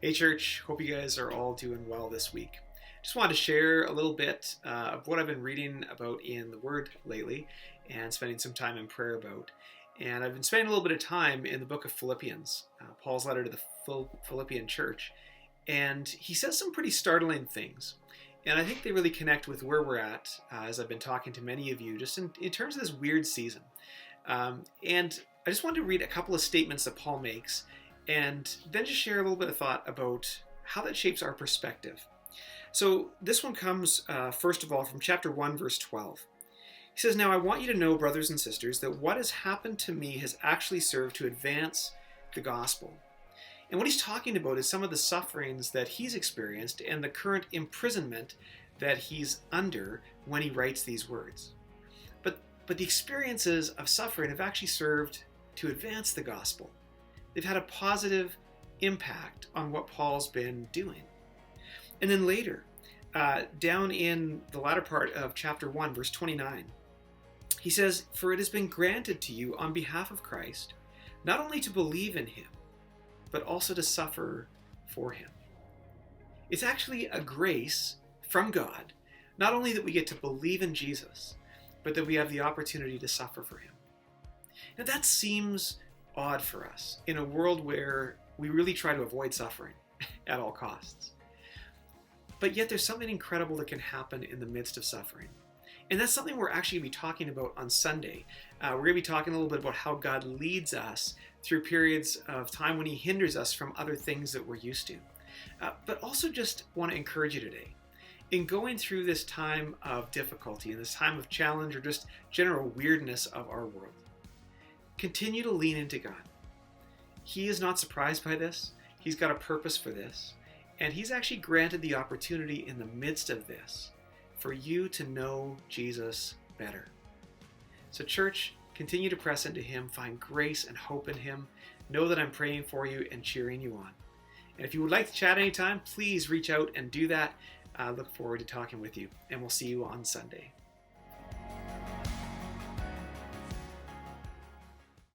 Hey, church. Hope you guys are all doing well this week. Just wanted to share a little bit of what I've been reading about in the Word lately and spending some time in prayer about. And I've been spending a little bit of time in the book of Philippians, Paul's letter to the Philippian church. And he says some pretty startling things. And I think they really connect with where we're at, as I've been talking to many of you, just in terms of this weird season. And I just wanted to read a couple of statements that Paul makes and then just share a little bit of thought about how that shapes our perspective. So this one comes, first of all, from chapter 1, verse 12. He says, "Now I want you to know, brothers and sisters, that what has happened to me has actually served to advance the gospel." And what he's talking about is some of the sufferings that he's experienced and the current imprisonment that he's under when he writes these words. But the experiences of suffering have actually served to advance the gospel. They've had a positive impact on what Paul's been doing. And then later, down in the latter part of chapter 1, verse 29, he says, "For it has been granted to you on behalf of Christ, not only to believe in him, but also to suffer for him." It's actually a grace from God, not only that we get to believe in Jesus, but that we have the opportunity to suffer for him. Now that seems odd for us in a world where we really try to avoid suffering at all costs. But yet there's something incredible that can happen in the midst of suffering. And that's something we're actually going to be talking about on Sunday. We're going to be talking a little bit about how God leads us through periods of time when he hinders us from other things that we're used to. But also just want to encourage you today. In going through this time of difficulty, in this time of challenge or just general weirdness of our world, continue to lean into God. He is not surprised by this. He's got a purpose for this. And he's actually granted the opportunity in the midst of this for you to know Jesus better. So church, continue to press into him, find grace and hope in him. Know that I'm praying for you and cheering you on. And if you would like to chat anytime, please reach out and do that. I look forward to talking with you, and we'll see you on Sunday.